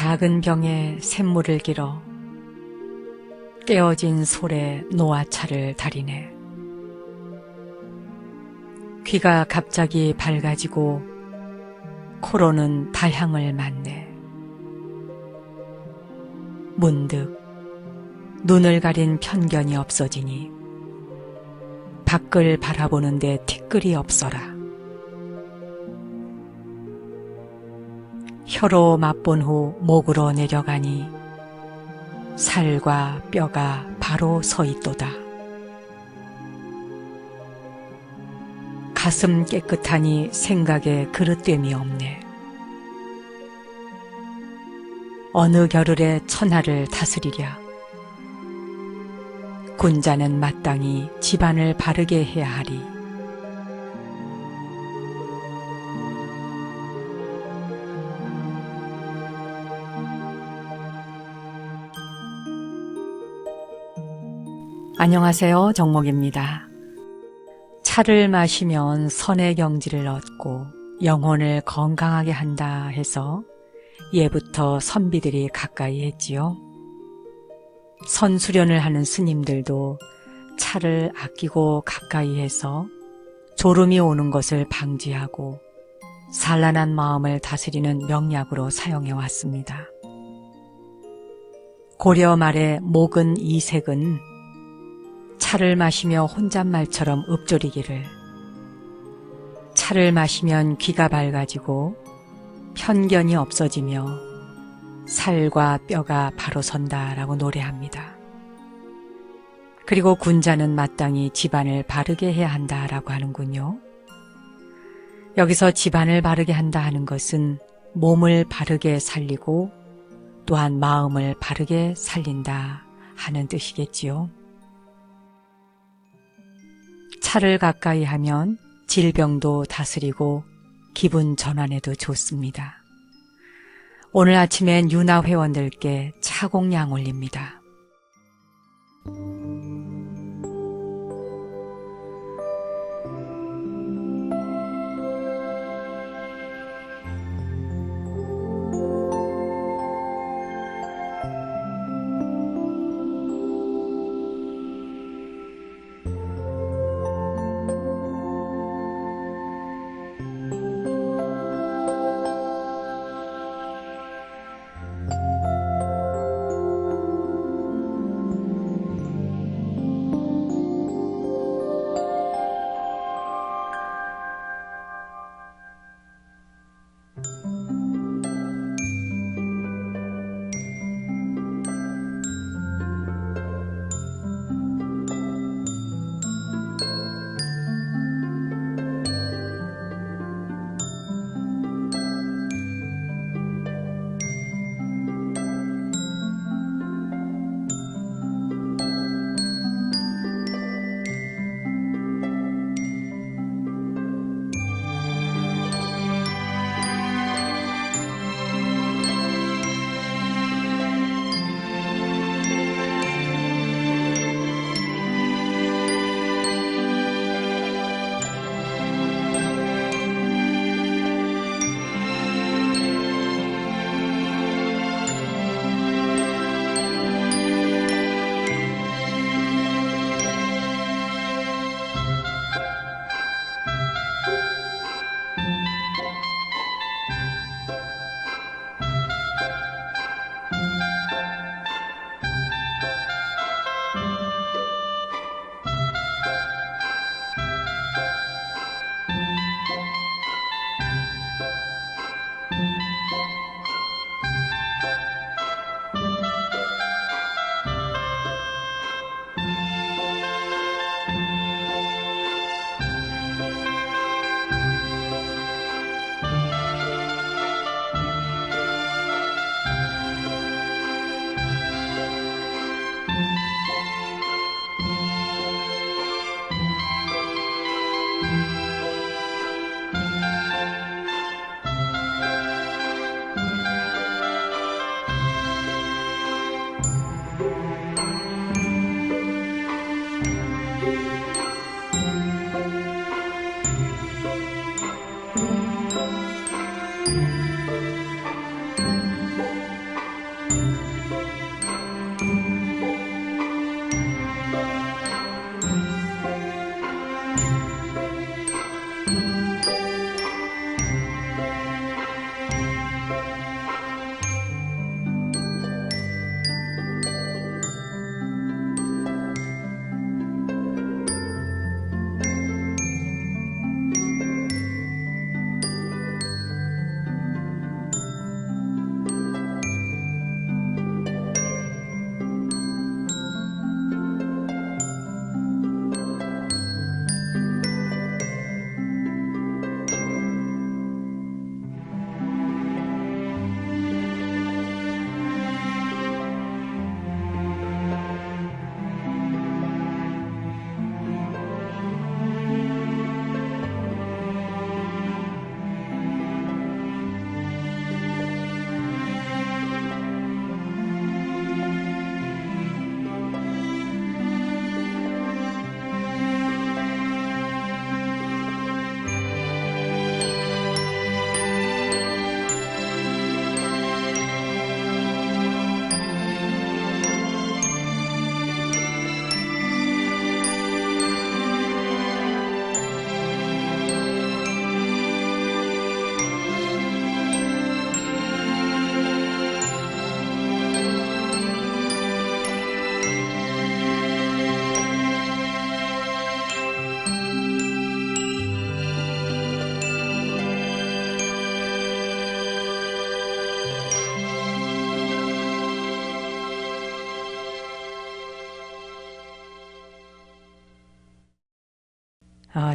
작은 병에 샘물을 길어 깨어진 솔에 노화차를 다리네. 귀가 갑자기 밝아지고 코로는 달향을 맡네. 문득 눈을 가린 편견이 없어지니 밖을 바라보는데 티끌이 없어라. 혀로 맛본 후 목으로 내려가니 살과 뼈가 바로 서 있도다. 가슴 깨끗하니 생각에 그릇됨이 없네. 어느 겨를에 천하를 다스리랴. 군자는 마땅히 집안을 바르게 해야 하리. 안녕하세요, 정목입니다. 차를 마시면 선의 경지를 얻고 영혼을 건강하게 한다 해서 예부터 선비들이 가까이 했지요. 선수련을 하는 스님들도 차를 아끼고 가까이 해서 졸음이 오는 것을 방지하고 산란한 마음을 다스리는 명약으로 사용해 왔습니다. 고려 말의 목은 이색은 차를 마시며 혼잣말처럼 읊조리기를 차를 마시면 귀가 밝아지고 편견이 없어지며 살과 뼈가 바로 선다라고 노래합니다. 그리고 군자는 마땅히 집안을 바르게 해야 한다라고 하는군요. 여기서 집안을 바르게 한다 하는 것은 몸을 바르게 살리고 또한 마음을 바르게 살린다 하는 뜻이겠지요. 차를 가까이 하면 질병도 다스리고 기분 전환에도 좋습니다. 오늘 아침엔 유나 회원들께 차공양 올립니다.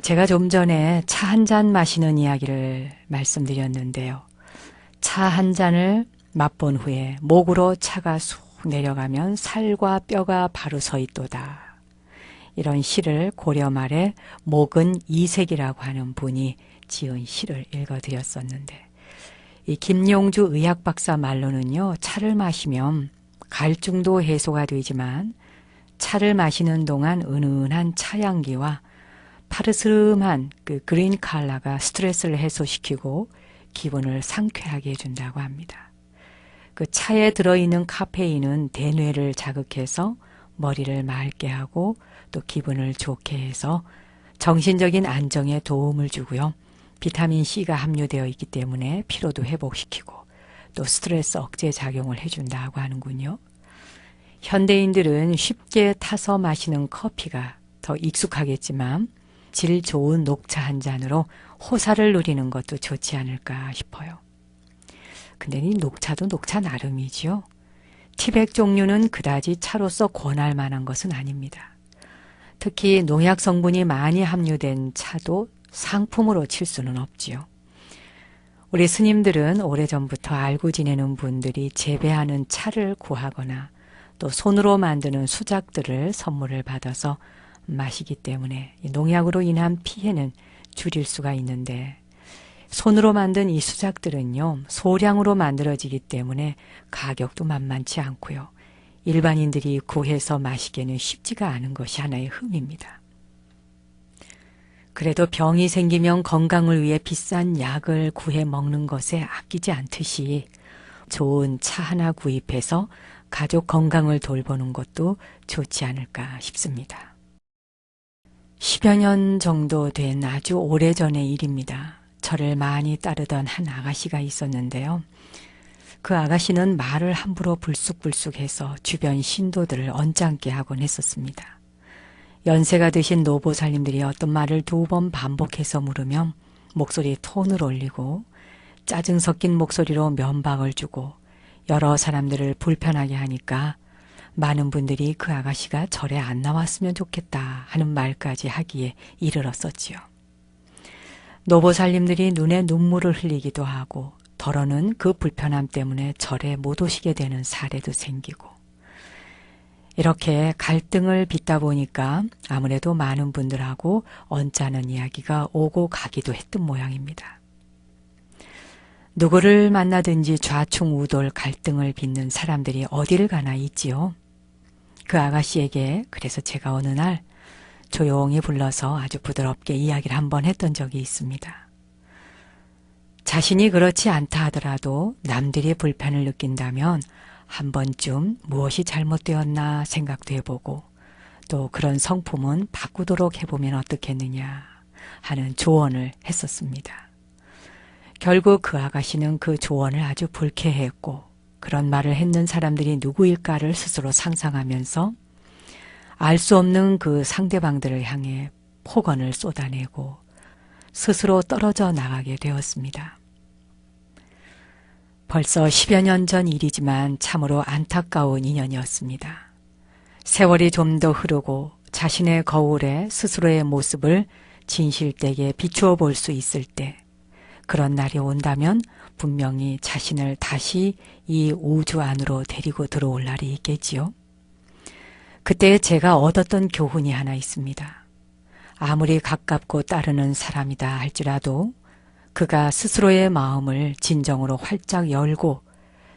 제가 좀 전에 차 한 잔 마시는 이야기를 말씀드렸는데요. 차 한 잔을 맛본 후에 목으로 차가 쑥 내려가면 살과 뼈가 바로 서 있도다. 이런 시를 고려 말에 목은 이색이라고 하는 분이 지은 시를 읽어드렸었는데, 이 김용주 의학박사 말로는요, 차를 마시면 갈증도 해소가 되지만 차를 마시는 동안 은은한 차향기와 파르스름한 그 그린 컬러가 스트레스를 해소시키고 기분을 상쾌하게 해준다고 합니다. 그 차에 들어있는 카페인은 대뇌를 자극해서 머리를 맑게 하고 또 기분을 좋게 해서 정신적인 안정에 도움을 주고요. 비타민C가 함유되어 있기 때문에 피로도 회복시키고 또 스트레스 억제 작용을 해준다고 하는군요. 현대인들은 쉽게 타서 마시는 커피가 더 익숙하겠지만 질 좋은 녹차 한 잔으로 호사를 누리는 것도 좋지 않을까 싶어요. 근데 이 녹차도 녹차 나름이지요. 티백 종류는 그다지 차로서 권할 만한 것은 아닙니다. 특히 농약 성분이 많이 함유된 차도 상품으로 칠 수는 없지요. 우리 스님들은 오래전부터 알고 지내는 분들이 재배하는 차를 구하거나 또 손으로 만드는 수작들을 선물을 받아서 마시기 때문에 농약으로 인한 피해는 줄일 수가 있는데, 손으로 만든 이 수작들은요, 소량으로 만들어지기 때문에 가격도 만만치 않고요. 일반인들이 구해서 마시기에는 쉽지가 않은 것이 하나의 흠입니다. 그래도 병이 생기면 건강을 위해 비싼 약을 구해 먹는 것에 아끼지 않듯이 좋은 차 하나 구입해서 가족 건강을 돌보는 것도 좋지 않을까 싶습니다. 10여 년 정도 된 아주 오래전의 일입니다. 저를 많이 따르던 한 아가씨가 있었는데요. 그 아가씨는 말을 함부로 불쑥불쑥해서 주변 신도들을 언짢게 하곤 했었습니다. 연세가 드신 노보살님들이 어떤 말을 2번 반복해서 물으면 목소리 톤을 올리고 짜증 섞인 목소리로 면박을 주고 여러 사람들을 불편하게 하니까 많은 분들이 그 아가씨가 절에 안 나왔으면 좋겠다 하는 말까지 하기에 이르렀었지요. 노보살님들이 눈에 눈물을 흘리기도 하고 더러는 그 불편함 때문에 절에 못 오시게 되는 사례도 생기고, 이렇게 갈등을 빚다 보니까 아무래도 많은 분들하고 언짢은 이야기가 오고 가기도 했던 모양입니다. 누구를 만나든지 좌충우돌 갈등을 빚는 사람들이 어디를 가나 있지요. 그 아가씨에게 그래서 제가 어느 날 조용히 불러서 아주 부드럽게 이야기를 한번 했던 적이 있습니다. 자신이 그렇지 않다 하더라도 남들이 불편을 느낀다면 한 번쯤 무엇이 잘못되었나 생각도 해보고 또 그런 성품은 바꾸도록 해보면 어떻겠느냐 하는 조언을 했었습니다. 결국 그 아가씨는 그 조언을 아주 불쾌해했고, 그런 말을 했는 사람들이 누구일까를 스스로 상상하면서 알 수 없는 그 상대방들을 향해 폭언을 쏟아내고 스스로 떨어져 나가게 되었습니다. 벌써 10여 년 전 일이지만 참으로 안타까운 인연이었습니다. 세월이 좀 더 흐르고 자신의 거울에 스스로의 모습을 진실되게 비추어 볼 수 있을 때, 그런 날이 온다면 분명히 자신을 다시 이 우주 안으로 데리고 들어올 날이 있겠지요. 그때 제가 얻었던 교훈이 하나 있습니다. 아무리 가깝고 따르는 사람이다 할지라도 그가 스스로의 마음을 진정으로 활짝 열고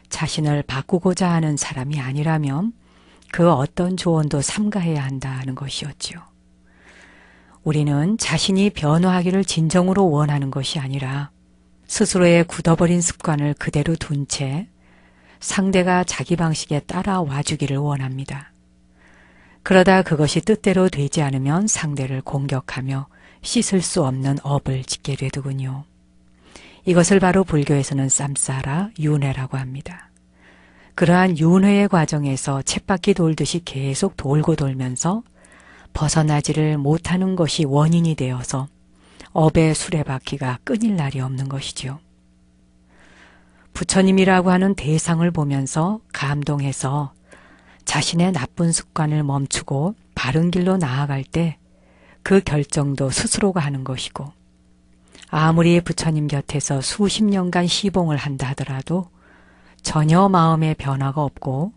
자신을 바꾸고자 하는 사람이 아니라면 그 어떤 조언도 삼가해야 한다는 것이었지요. 우리는 자신이 변화하기를 진정으로 원하는 것이 아니라 스스로의 굳어버린 습관을 그대로 둔 채 상대가 자기 방식에 따라와 주기를 원합니다. 그러다 그것이 뜻대로 되지 않으면 상대를 공격하며 씻을 수 없는 업을 짓게 되더군요. 이것을 바로 불교에서는 쌈싸라 윤회라고 합니다. 그러한 윤회의 과정에서 쳇바퀴 돌듯이 계속 돌고 돌면서 벗어나지를 못하는 것이 원인이 되어서 업의 수레바퀴가 끊일 날이 없는 것이지요. 부처님이라고 하는 대상을 보면서 감동해서 자신의 나쁜 습관을 멈추고 바른 길로 나아갈 때 그 결정도 스스로가 하는 것이고 아무리 부처님 곁에서 수십 년간 시봉을 한다 하더라도 전혀 마음의 변화가 없고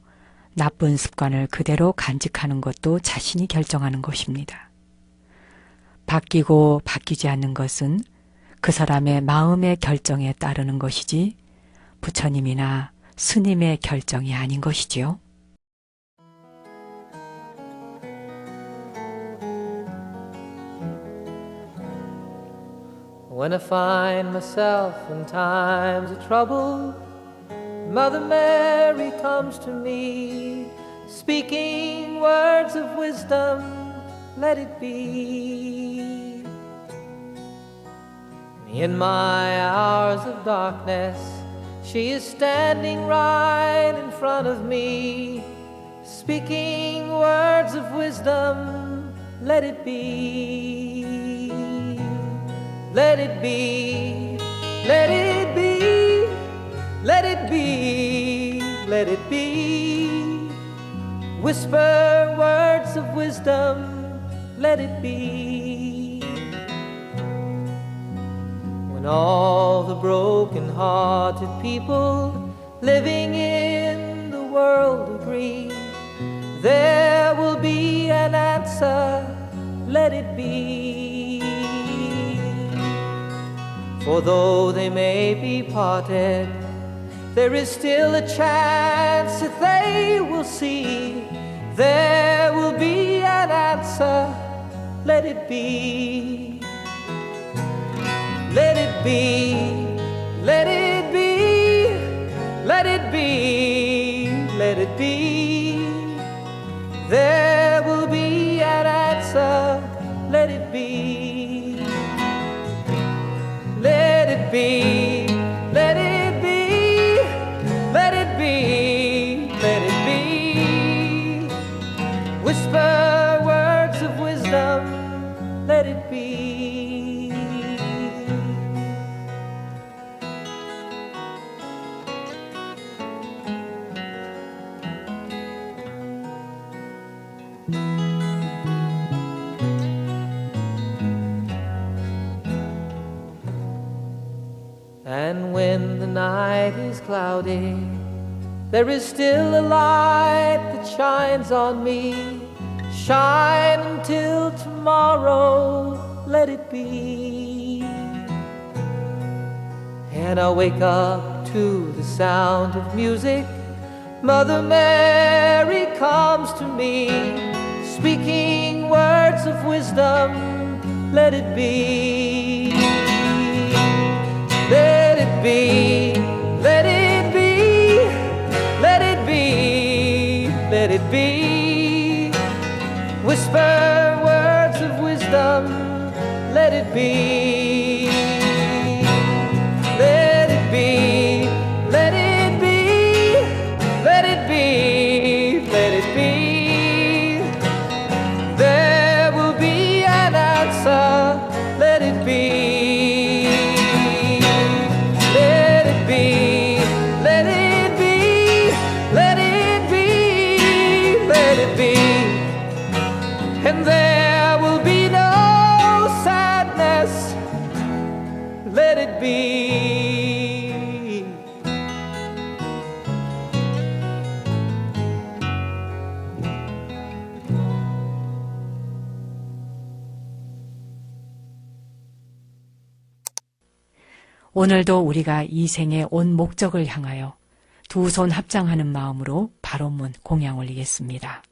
나쁜 습관을 그대로 간직하는 것도 자신이 결정하는 것입니다. 바뀌고 바뀌지 않는 것은 그 사람의 마음의 결정에 따르는 것이지 부처님이나 스님의 결정이 아닌 것이지요. When I find myself in times of trouble, Mother Mary comes to me, speaking words of wisdom, let it be. In my hours of darkness, she is standing right in front of me, speaking words of wisdom, let it be. Let it be, let it be, let it be, let it be. Whisper words of wisdom, let it be. When all the broken-hearted people living in the world agree, there will be an answer, let it be. For though they may be parted, there is still a chance that they will see. There will be an answer, let it be. Let it be, let it be, let it be, let it be. There will be an answer, let it be. Let it be, let it be, let it be, let it be. Whisper words of wisdom, let it be. And when the night is cloudy, there is still a light that shines on me. Shine until tomorrow, let it be. And I wake up to the sound of music. Mother Mary comes to me, speaking words of wisdom, let it be. Let it be, let it be, let it be, let it be. Whisper words of wisdom, let it be. Let it be, let it be, let it be, let it be. There will be an answer, let it be. And there will be no sadness, let it be. 오늘도 우리가 이 생의 온 목적을 향하여 두 손 합장하는 마음으로 바론문 공양 올리겠습니다.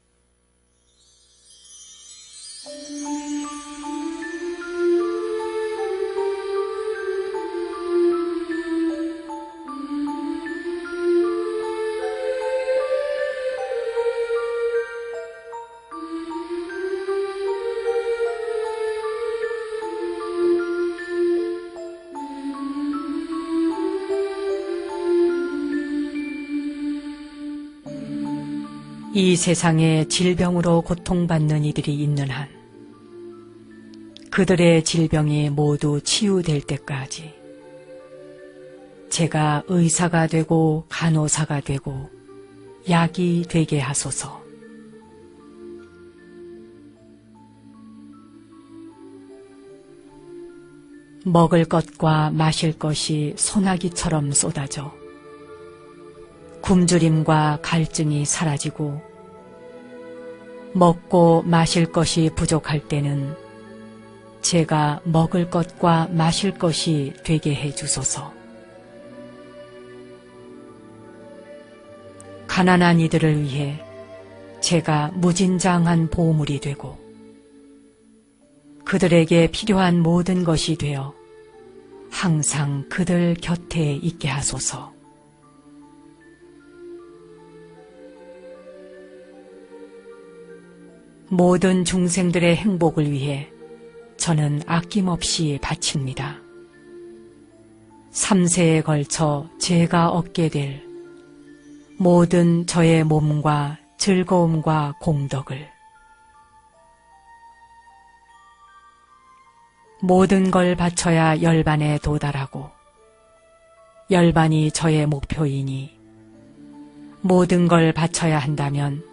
이 세상에 질병으로 고통받는 이들이 있는 한 그들의 질병이 모두 치유될 때까지 제가 의사가 되고 간호사가 되고 약이 되게 하소서. 먹을 것과 마실 것이 소나기처럼 쏟아져 굶주림과 갈증이 사라지고 먹고 마실 것이 부족할 때는 제가 먹을 것과 마실 것이 되게 해 주소서. 가난한 이들을 위해 제가 무진장한 보물이 되고 그들에게 필요한 모든 것이 되어 항상 그들 곁에 있게 하소서. 모든 중생들의 행복을 위해 저는 아낌없이 바칩니다. 3세에 걸쳐 제가 얻게 될 모든 저의 몸과 즐거움과 공덕을 모든 걸 바쳐야 열반에 도달하고 열반이 저의 목표이니 모든 걸 바쳐야 한다면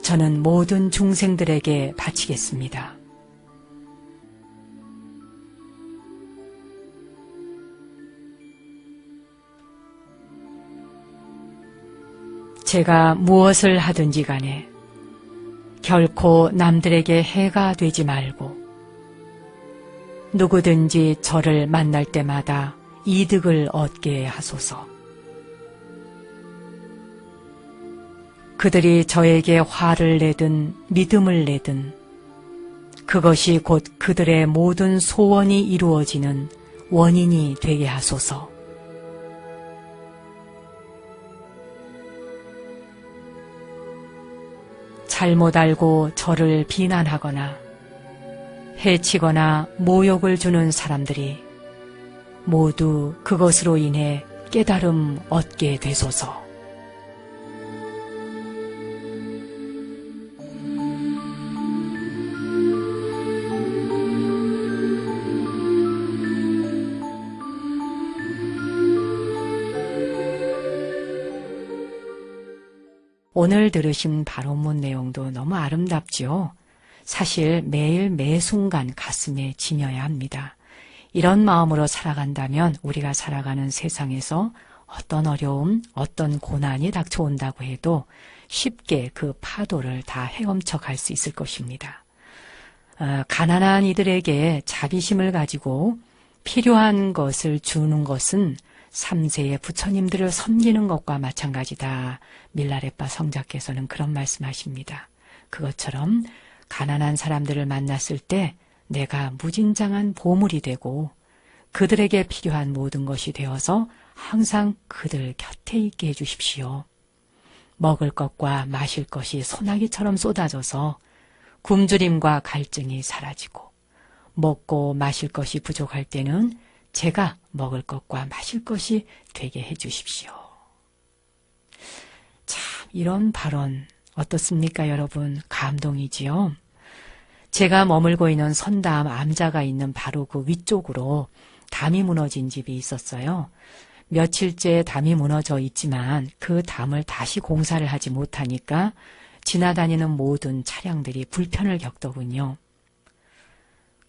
저는 모든 중생들에게 바치겠습니다. 제가 무엇을 하든지 간에 결코 남들에게 해가 되지 말고 누구든지 저를 만날 때마다 이득을 얻게 하소서. 그들이 저에게 화를 내든 믿음을 내든 그것이 곧 그들의 모든 소원이 이루어지는 원인이 되게 하소서. 잘못 알고 저를 비난하거나 해치거나 모욕을 주는 사람들이 모두 그것으로 인해 깨달음 얻게 되소서. 오늘 들으신 발언문 내용도 너무 아름답지요. 사실 매일 매 순간 가슴에 지녀야 합니다. 이런 마음으로 살아간다면 우리가 살아가는 세상에서 어떤 어려움, 어떤 고난이 닥쳐온다고 해도 쉽게 그 파도를 다 헤엄쳐 갈 수 있을 것입니다. 가난한 이들에게 자비심을 가지고 필요한 것을 주는 것은 3세의 부처님들을 섬기는 것과 마찬가지다. 밀라레빠 성자께서는 그런 말씀하십니다. 그것처럼 가난한 사람들을 만났을 때 내가 무진장한 보물이 되고 그들에게 필요한 모든 것이 되어서 항상 그들 곁에 있게 해주십시오. 먹을 것과 마실 것이 소나기처럼 쏟아져서 굶주림과 갈증이 사라지고 먹고 마실 것이 부족할 때는 제가 먹을 것과 마실 것이 되게 해주십시오. 참 이런 발언 어떻습니까 여러분? 감동이지요? 제가 머물고 있는 선담 암자가 있는 바로 그 위쪽으로 담이 무너진 집이 있었어요. 며칠째 담이 무너져 있지만 그 담을 다시 공사를 하지 못하니까 지나다니는 모든 차량들이 불편을 겪더군요.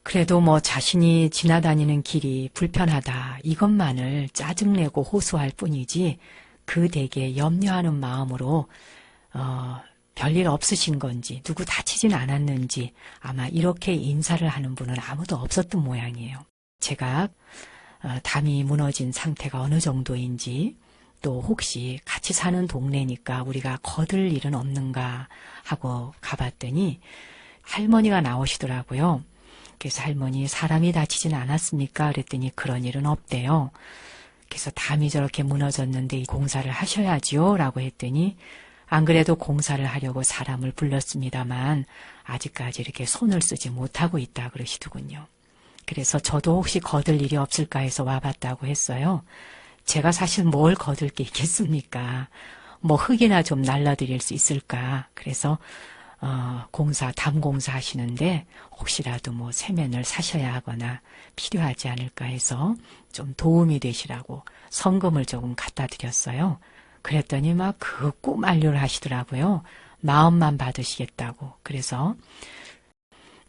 그래도 자신이 지나다니는 길이 불편하다 이것만을 짜증내고 호소할 뿐이지 그 댁에 염려하는 마음으로 별일 없으신 건지 누구 다치진 않았는지 아마 이렇게 인사를 하는 분은 아무도 없었던 모양이에요. 제가 담이 무너진 상태가 어느 정도인지 또 혹시 같이 사는 동네니까 우리가 거들 일은 없는가 하고 가봤더니 할머니가 나오시더라고요. 그래서 할머니 사람이 다치진 않았습니까? 그랬더니 그런 일은 없대요. 그래서 담이 저렇게 무너졌는데 공사를 하셔야지요 라고 했더니 안 그래도 공사를 하려고 사람을 불렀습니다만 아직까지 이렇게 손을 쓰지 못하고 있다 그러시더군요. 그래서 저도 혹시 거들 일이 없을까 해서 와봤다고 했어요. 제가 사실 뭘 거들 게 있겠습니까? 흙이나 좀 날라드릴 수 있을까? 그래서 담 공사 하시는데 혹시라도 세면을 사셔야 하거나 필요하지 않을까 해서 좀 도움이 되시라고 성금을 조금 갖다 드렸어요. 그랬더니 그 꼭 만류를 하시더라고요. 마음만 받으시겠다고. 그래서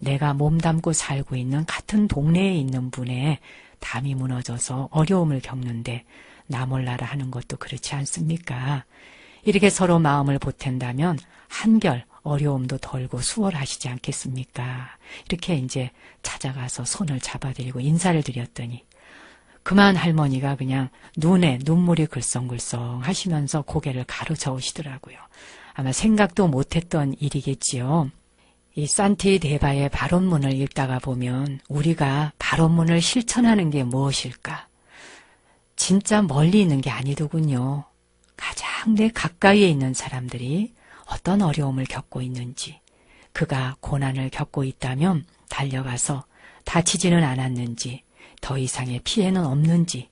내가 몸담고 살고 있는 같은 동네에 있는 분의 담이 무너져서 어려움을 겪는데 나 몰라라 하는 것도 그렇지 않습니까? 이렇게 서로 마음을 보탠다면 한결 어려움도 덜고 수월하시지 않겠습니까? 이렇게 이제 찾아가서 손을 잡아드리고 인사를 드렸더니 그만 할머니가 그냥 눈에 눈물이 글썽글썽 하시면서 고개를 가로저으시더라고요. 아마 생각도 못했던 일이겠지요. 이 산티 데바의 발언문을 읽다가 보면 우리가 발언문을 실천하는 게 무엇일까? 진짜 멀리 있는 게 아니더군요. 가장 내 가까이에 있는 사람들이 어떤 어려움을 겪고 있는지, 그가 고난을 겪고 있다면 달려가서 다치지는 않았는지, 더 이상의 피해는 없는지,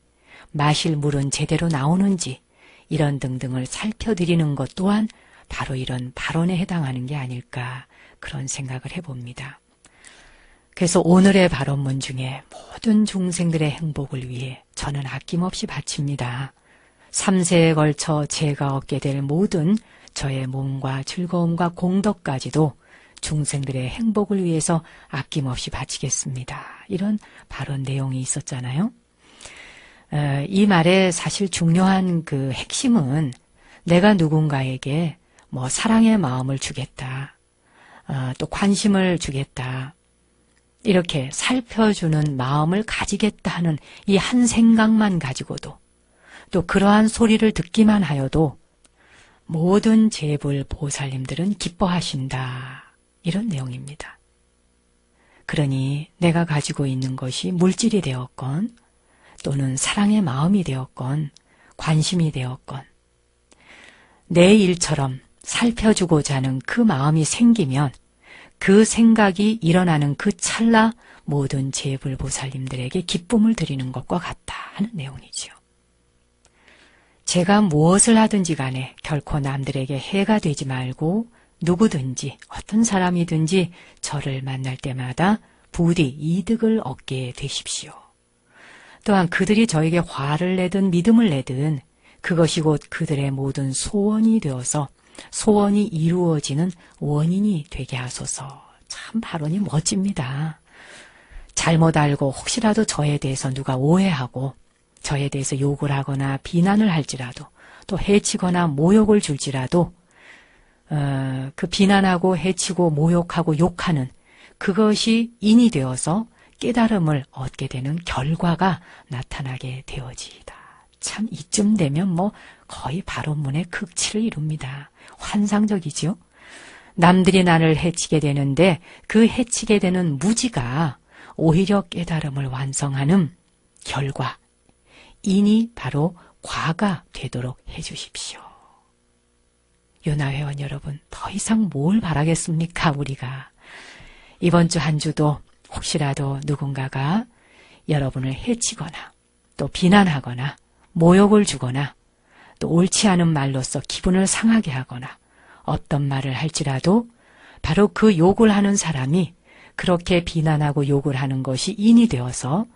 마실 물은 제대로 나오는지, 이런 등등을 살펴드리는 것 또한 바로 이런 발언에 해당하는 게 아닐까 그런 생각을 해봅니다. 그래서 오늘의 발언문 중에 모든 중생들의 행복을 위해 저는 아낌없이 바칩니다. 3세에 걸쳐 제가 얻게 될 모든 저의 몸과 즐거움과 공덕까지도 중생들의 행복을 위해서 아낌없이 바치겠습니다. 이런 발언 내용이 있었잖아요. 이 말의 사실 중요한 그 핵심은 내가 누군가에게 뭐 사랑의 마음을 주겠다, 또 관심을 주겠다, 이렇게 살펴주는 마음을 가지겠다 하는 이 한 생각만 가지고도, 또 그러한 소리를 듣기만 하여도 모든 제불 보살님들은 기뻐하신다. 이런 내용입니다. 그러니 내가 가지고 있는 것이 물질이 되었건 또는 사랑의 마음이 되었건 관심이 되었건 내 일처럼 살펴주고자 하는 그 마음이 생기면 그 생각이 일어나는 그 찰나 모든 제불보살님들에게 기쁨을 드리는 것과 같다 하는 내용이지요. 제가 무엇을 하든지 간에 결코 남들에게 해가 되지 말고 누구든지 어떤 사람이든지 저를 만날 때마다 부디 이득을 얻게 되십시오. 또한 그들이 저에게 화를 내든 믿음을 내든 그것이 곧 그들의 모든 소원이 되어서 소원이 이루어지는 원인이 되게 하소서. 참 발언이 멋집니다. 잘못 알고 혹시라도 저에 대해서 누가 오해하고 저에 대해서 욕을 하거나 비난을 할지라도 또 해치거나 모욕을 줄지라도 그 비난하고 해치고 모욕하고 욕하는 그것이 인이 되어서 깨달음을 얻게 되는 결과가 나타나게 되어지이다. 참 이쯤 되면 뭐 거의 발언문의 극치를 이룹니다. 환상적이죠. 남들이 나를 해치게 되는데 그 해치게 되는 무지가 오히려 깨달음을 완성하는 결과, 인이 바로 과가 되도록 해주십시오. 요나회원 여러분, 더 이상 뭘 바라겠습니까, 우리가. 이번 주 한 주도 혹시라도 누군가가 여러분을 해치거나 또 비난하거나 모욕을 주거나 또 옳지 않은 말로써 기분을 상하게 하거나 어떤 말을 할지라도 바로 그 욕을 하는 사람이 그렇게 비난하고 욕을 하는 것이 인이 되어서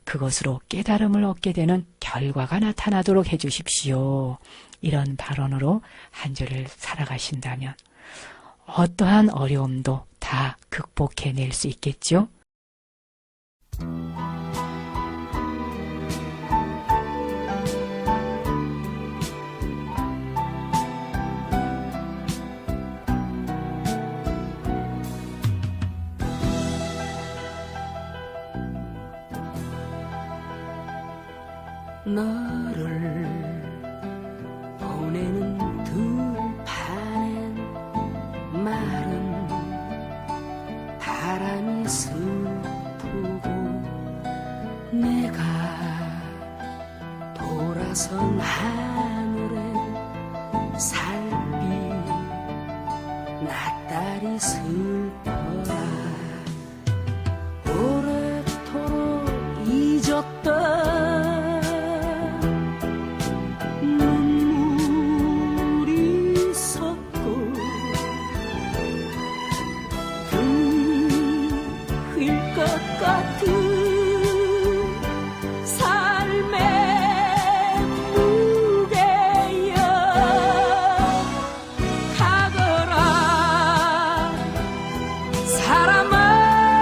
그것으로 깨달음을 얻게 되는 결과가 나타나도록 해주십시오. 이런 발언으로 한 주를 살아가신다면 어떠한 어려움도 다 극복해낼 수 있겠죠? 너를 보내는 들판엔 마른 바람이 슬프고 내가 돌아선 하늘엔 살비 낯달이 슬퍼라 오래도록 잊었던 사람아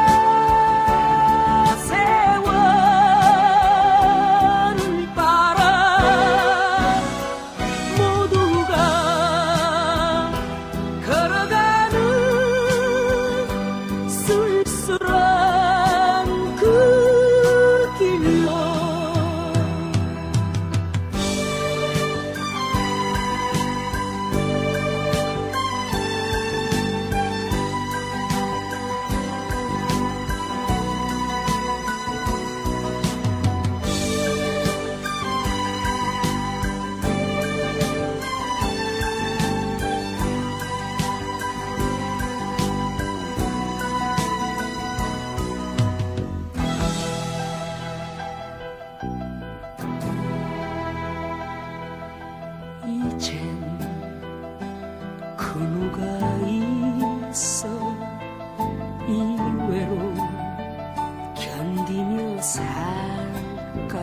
살까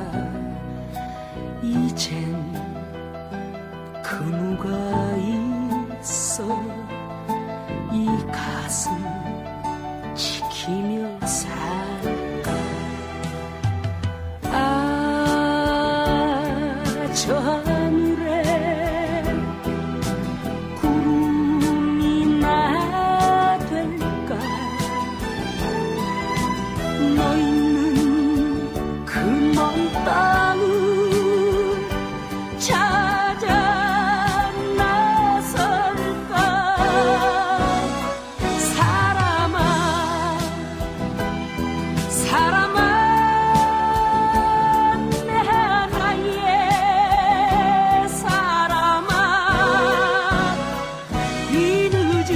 이젠 그누가 있어 이 가슴 지키며 살까 저 하늘에 구름이 나될까 너 있는 그 먼 땅을 찾아 나설까 사람아 사람아 내 하나의 사람아 이 늦은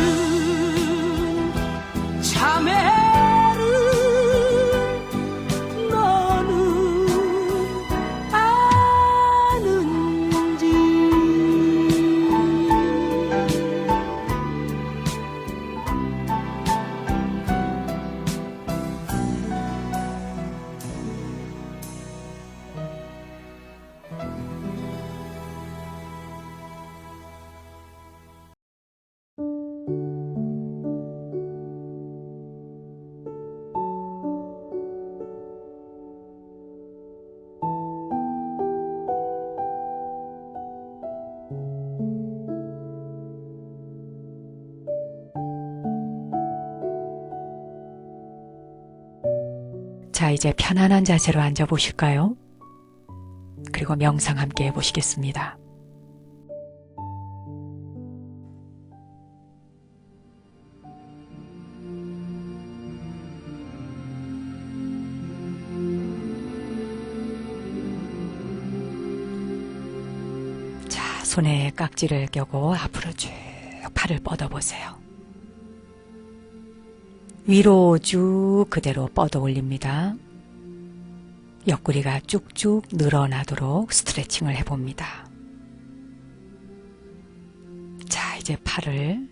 참회를 너는 아는지 자, 이제 편안한 자세로 앉아 보실까요? 그리고 명상 함께 해보시겠습니다. 자, 손에 깍지를 껴고 앞으로 쭉 팔을 뻗어보세요. 위로 쭉 그대로 뻗어 올립니다. 옆구리가 쭉쭉 늘어나도록 스트레칭을 해봅니다. 자, 이제 팔을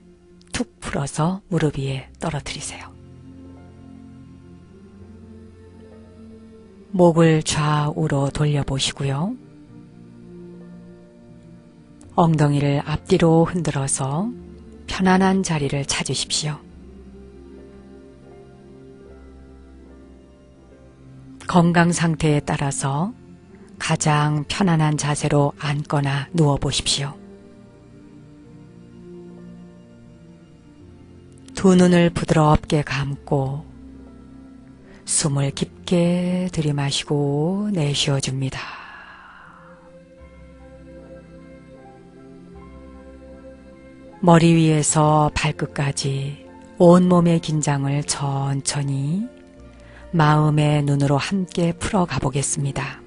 툭 풀어서 무릎 위에 떨어뜨리세요. 목을 좌우로 돌려보시고요. 엉덩이를 앞뒤로 흔들어서 편안한 자리를 찾으십시오. 건강 상태에 따라서 가장 편안한 자세로 앉거나 누워 보십시오. 두 눈을 부드럽게 감고 숨을 깊게 들이마시고 내쉬어줍니다. 머리 위에서 발끝까지 온몸의 긴장을 천천히 마음의 눈으로 함께 풀어가 보겠습니다.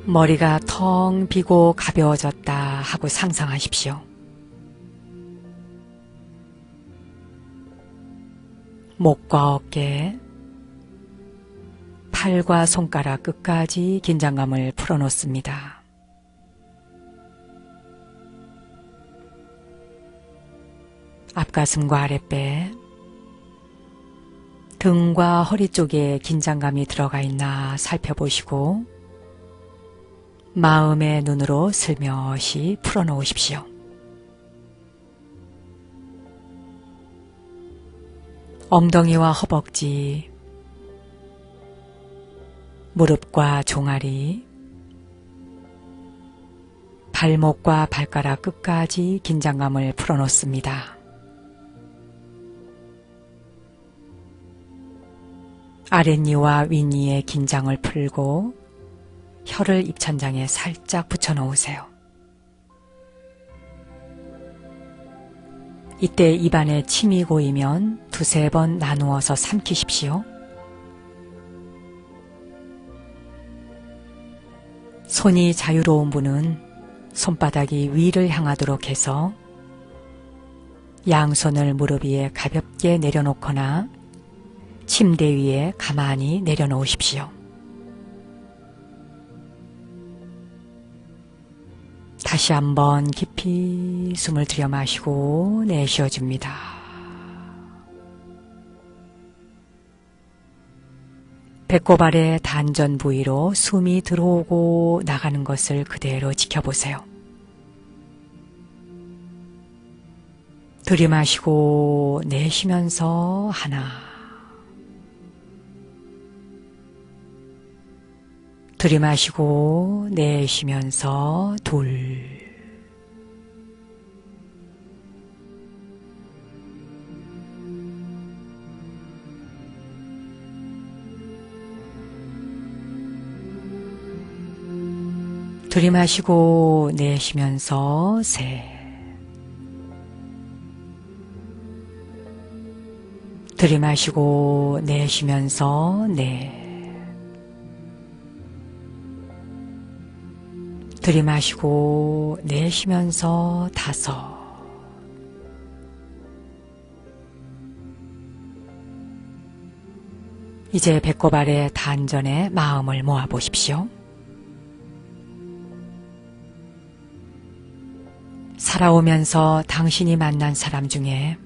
머리가 텅 비고 가벼워졌다 하고 상상하십시오. 목과 어깨, 팔과 손가락 끝까지 긴장감을 풀어놓습니다. 앞가슴과 아랫배, 등과 허리 쪽에 긴장감이 들어가 있나 살펴보시고 마음의 눈으로 슬며시 풀어놓으십시오. 엉덩이와 허벅지, 무릎과 종아리, 발목과 발가락 끝까지 긴장감을 풀어놓습니다. 아랫니와 윗니의 긴장을 풀고 혀를 입천장에 살짝 붙여놓으세요. 이때 입안에 침이 고이면 두세 번 나누어서 삼키십시오. 손이 자유로운 분은 손바닥이 위를 향하도록 해서 양손을 무릎 위에 가볍게 내려놓거나 침대 위에 가만히 내려놓으십시오. 다시 한번 깊이 숨을 들여 마시고 내쉬어줍니다. 배꼽 아래 단전 부위로 숨이 들어오고 나가는 것을 그대로 지켜보세요. 들이마시고 내쉬면서 하나, 들이마시고 내쉬면서 둘, 들이마시고 내쉬면서 셋, 들이마시고 내쉬면서 넷, 들이마시고 내쉬면서 다섯, 이제 배꼽 아래 단전에 마음을 모아 보십시오. 살아오면서 당신이 만난 사람 중에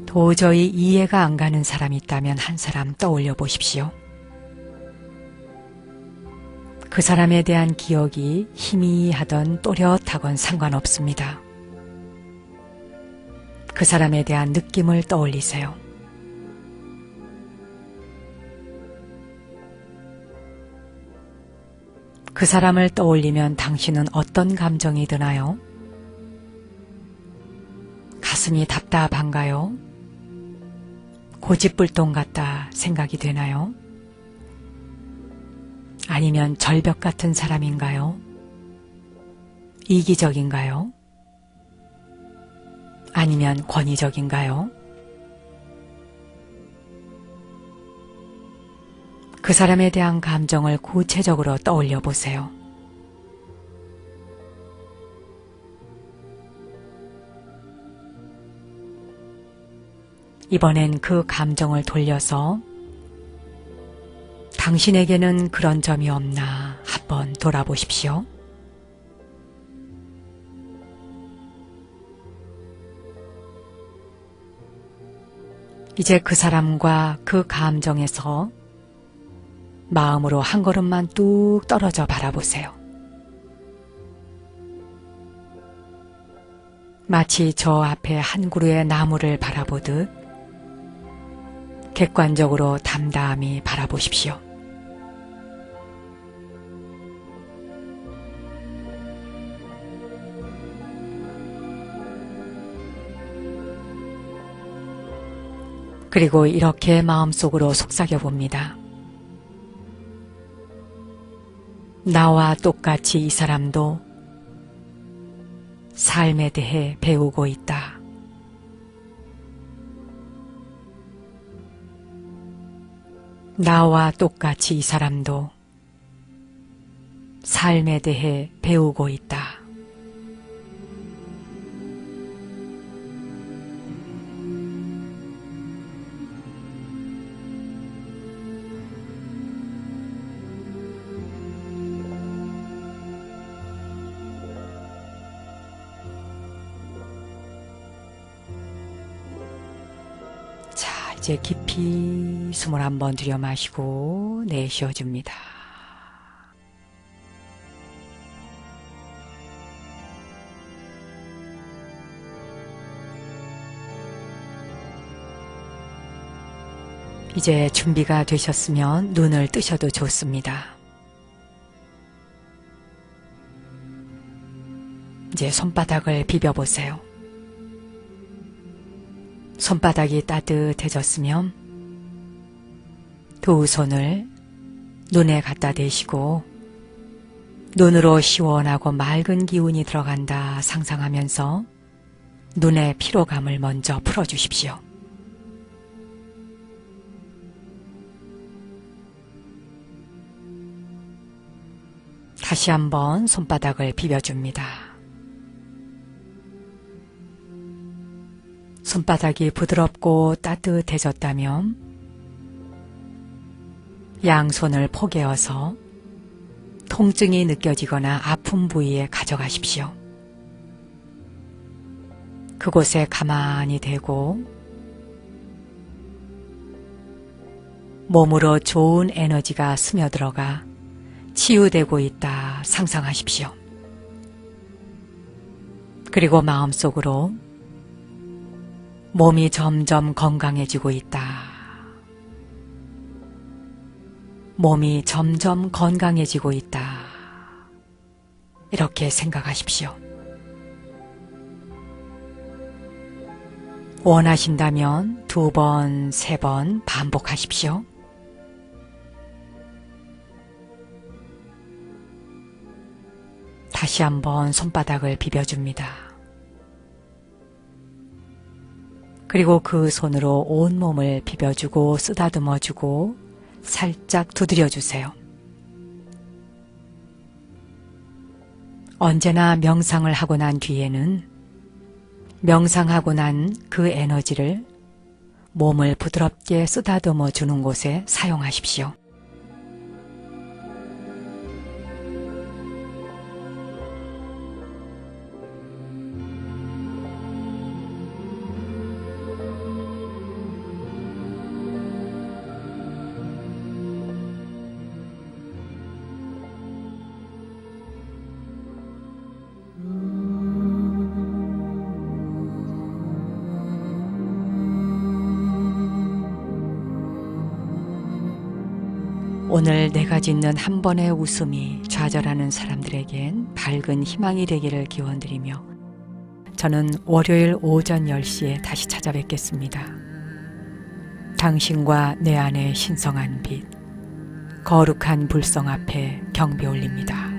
도저히 이해가 안 가는 사람이 있다면 한 사람 떠올려 보십시오. 그 사람에 대한 기억이 희미하던 또렷하건 상관없습니다. 그 사람에 대한 느낌을 떠올리세요. 그 사람을 떠올리면 당신은 어떤 감정이 드나요? 가슴이 답답한가요? 고집불통 같다 생각이 되나요? 아니면 절벽 같은 사람인가요? 이기적인가요? 아니면 권위적인가요? 그 사람에 대한 감정을 구체적으로 떠올려 보세요. 이번엔 그 감정을 돌려서 당신에게는 그런 점이 없나 한번 돌아보십시오. 이제 그 사람과 그 감정에서 마음으로 한 걸음만 뚝 떨어져 바라보세요. 마치 저 앞에 한 그루의 나무를 바라보듯 객관적으로 담담히 바라보십시오. 그리고 이렇게 마음속으로 속삭여 봅니다. 나와 똑같이 이 사람도 삶에 대해 배우고 있다. 나와 똑같이 이 사람도 삶에 대해 배우고 있다. 자, 이제 깊이 숨을 한번 들여 마시고 내쉬어줍니다. 이제 준비가 되셨으면 눈을 뜨셔도 좋습니다. 이제 손바닥을 비벼보세요. 손바닥이 따뜻해졌으면 두 손을 눈에 갖다 대시고 눈으로 시원하고 맑은 기운이 들어간다 상상하면서 눈의 피로감을 먼저 풀어주십시오. 다시 한번 손바닥을 비벼줍니다. 손바닥이 부드럽고 따뜻해졌다면 양손을 포개어서 통증이 느껴지거나 아픈 부위에 가져가십시오. 그곳에 가만히 대고 몸으로 좋은 에너지가 스며들어가 치유되고 있다 상상하십시오. 그리고 마음속으로 몸이 점점 건강해지고 있다. 몸이 점점 건강해지고 있다. 이렇게 생각하십시오. 원하신다면 2번, 3번 반복하십시오. 다시 한번 손바닥을 비벼줍니다. 그리고 그 손으로 온몸을 비벼주고 쓰다듬어주고 살짝 두드려주세요. 언제나 명상을 하고 난 뒤에는 명상하고 난 그 에너지를 몸을 부드럽게 쓰다듬어 주는 곳에 사용하십시오. 오늘 내가 짓는 한 번의 웃음이 좌절하는 사람들에겐 밝은 희망이 되기를 기원드리며 저는 월요일 오전 10시에 다시 찾아뵙겠습니다. 당신과 내 안의 신성한 빛, 거룩한 불성 앞에 경배 올립니다.